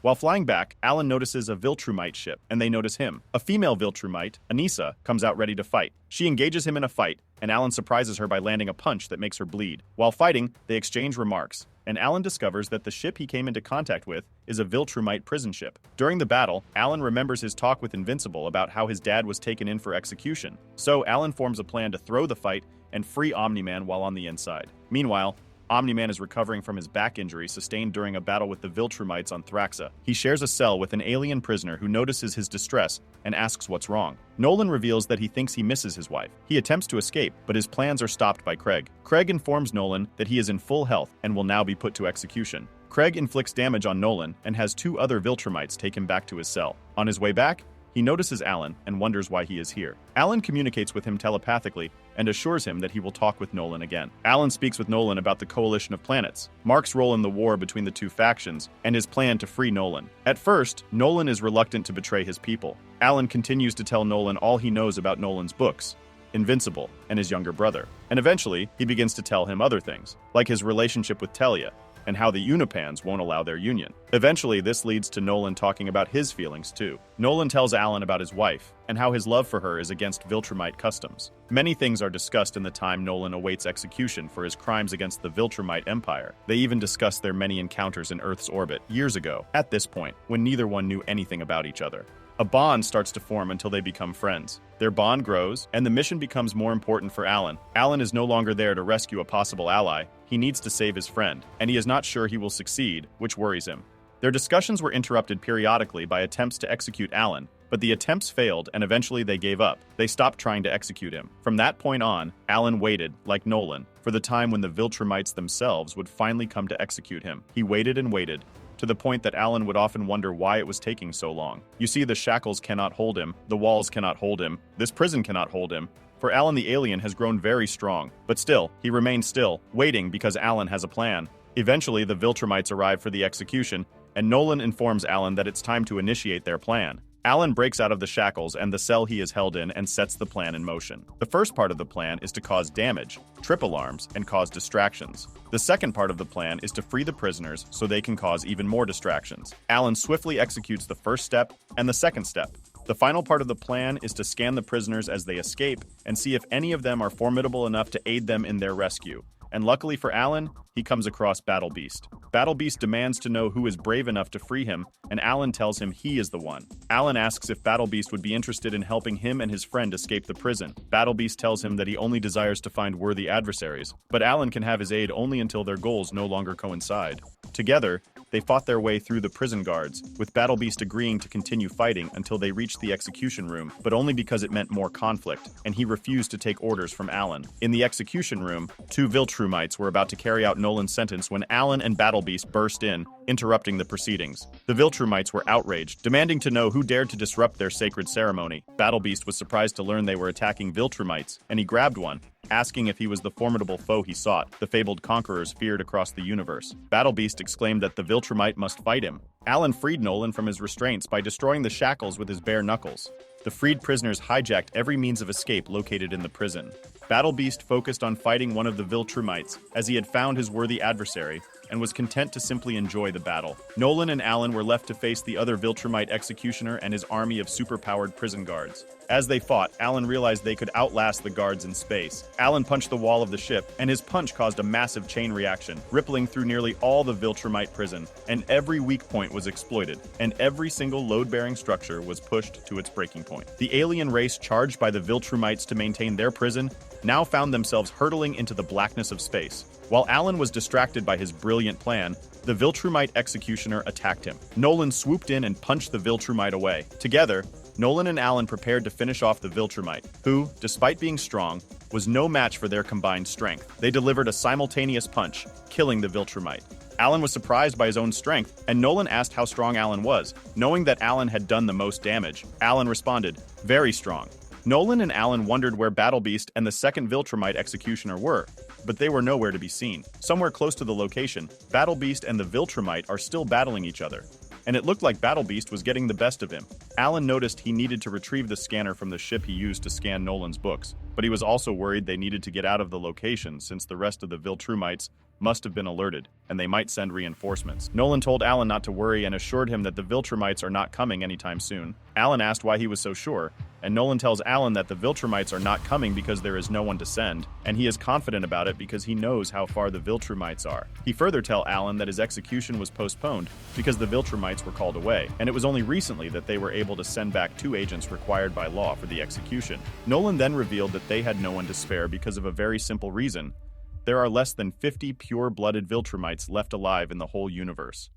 While flying back, Alan notices a Viltrumite ship, and they notice him. A female Viltrumite, Anissa, comes out ready to fight. She engages him in a fight, and Alan surprises her by landing a punch that makes her bleed. While fighting, they exchange remarks, and Alan discovers that the ship he came into contact with is a Viltrumite prison ship. During the battle, Alan remembers his talk with Invincible about how his dad was taken in for execution. So Alan forms a plan to throw the fight and free Omni-Man while on the inside. Meanwhile, Omni-Man is recovering from his back injury sustained during a battle with the Viltrumites on Thraxa. He shares a cell with an alien prisoner who notices his distress and asks what's wrong. Nolan reveals that he thinks he misses his wife. He attempts to escape, but his plans are stopped by Craig. Craig informs Nolan that he is in full health and will now be put to execution. Craig inflicts damage on Nolan and has 2 other Viltrumites take him back to his cell. On his way back, he notices Alan and wonders why he is here. Alan communicates with him telepathically and assures him that he will talk with Nolan again. Alan speaks with Nolan about the coalition of planets, Mark's role in the war between the 2 factions, and his plan to free Nolan. At first, Nolan is reluctant to betray his people. Alan continues to tell Nolan all he knows about Nolan's books, Invincible, and his younger brother. And eventually, he begins to tell him other things, like his relationship with Telia, and how the Unipans won't allow their union. Eventually, this leads to Nolan talking about his feelings too. Nolan tells Alan about his wife, and how his love for her is against Viltrumite customs. Many things are discussed in the time Nolan awaits execution for his crimes against the Viltrumite Empire. They even discuss their many encounters in Earth's orbit years ago, at this point, when neither one knew anything about each other. A bond starts to form until they become friends. Their bond grows, and the mission becomes more important for Alan. Alan is no longer there to rescue a possible ally. He needs to save his friend, and he is not sure he will succeed, which worries him. Their discussions were interrupted periodically by attempts to execute Alan, but the attempts failed and eventually they gave up. They stopped trying to execute him. From that point on, Alan waited, like Nolan, for the time when the Viltrumites themselves would finally come to execute him. He waited and waited, to the point that Alan would often wonder why it was taking so long. You see, the shackles cannot hold him, the walls cannot hold him, this prison cannot hold him. For Alan, the alien has grown very strong, but still, he remains still, waiting because Alan has a plan. Eventually, the Viltrumites arrive for the execution, and Nolan informs Alan that it's time to initiate their plan. Alan breaks out of the shackles and the cell he is held in and sets the plan in motion. The first part of the plan is to cause damage, trip alarms, and cause distractions. The second part of the plan is to free the prisoners so they can cause even more distractions. Alan swiftly executes the first step and the second step. The final part of the plan is to scan the prisoners as they escape and see if any of them are formidable enough to aid them in their rescue. And luckily for Alan, he comes across Battle Beast. Battle Beast demands to know who is brave enough to free him, and Alan tells him he is the one. Alan asks if Battle Beast would be interested in helping him and his friend escape the prison. Battle Beast tells him that he only desires to find worthy adversaries, but Alan can have his aid only until their goals no longer coincide. Together, they fought their way through the prison guards, with Battle Beast agreeing to continue fighting until they reached the execution room, but only because it meant more conflict, and he refused to take orders from Alan. In the execution room, 2 Viltrumites were about to carry out Nolan's sentence when Alan and Battle Beast burst in, interrupting the proceedings. The Viltrumites were outraged, demanding to know who dared to disrupt their sacred ceremony. Battle Beast was surprised to learn they were attacking Viltrumites, and he grabbed one, asking if he was the formidable foe he sought, the fabled conquerors feared across the universe. Battle Beast exclaimed that the Viltrumite must fight him. Alan freed Nolan from his restraints by destroying the shackles with his bare knuckles. The freed prisoners hijacked every means of escape located in the prison. Battle Beast focused on fighting one of the Viltrumites, as he had found his worthy adversary, and was content to simply enjoy the battle. Nolan and Alan were left to face the other Viltrumite executioner and his army of superpowered prison guards. As they fought, Alan realized they could outlast the guards in space. Alan punched the wall of the ship, and his punch caused a massive chain reaction, rippling through nearly all the Viltrumite prison, and every weak point was exploited, and every single load-bearing structure was pushed to its breaking point. The alien race charged by the Viltrumites to maintain their prison now found themselves hurtling into the blackness of space. While Alan was distracted by his brilliant plan, the Viltrumite executioner attacked him. Nolan swooped in and punched the Viltrumite away. Together, Nolan and Alan prepared to finish off the Viltrumite, who, despite being strong, was no match for their combined strength. They delivered a simultaneous punch, killing the Viltrumite. Alan was surprised by his own strength, and Nolan asked how strong Alan was. Knowing that Alan had done the most damage, Alan responded, "Very strong." Nolan and Alan wondered where Battle Beast and the second Viltrumite executioner were, but they were nowhere to be seen. Somewhere close to the location, Battle Beast and the Viltrumite are still battling each other. and it looked like Battle Beast was getting the best of him. Alan noticed he needed to retrieve the scanner from the ship he used to scan Nolan's books, but he was also worried they needed to get out of the location since the rest of the Viltrumites must have been alerted, and they might send reinforcements. Nolan told Alan not to worry and assured him that the Viltrumites are not coming anytime soon. Alan asked why he was so sure, and Nolan tells Alan that the Viltrumites are not coming because there is no one to send, and he is confident about it because he knows how far the Viltrumites are. He further tells Alan that his execution was postponed because the Viltrumites were called away, and it was only recently that they were able to send back 2 agents required by law for the execution. Nolan then revealed that they had no one to spare because of a very simple reason. There are less than 50 pure-blooded Viltrumites left alive in the whole universe.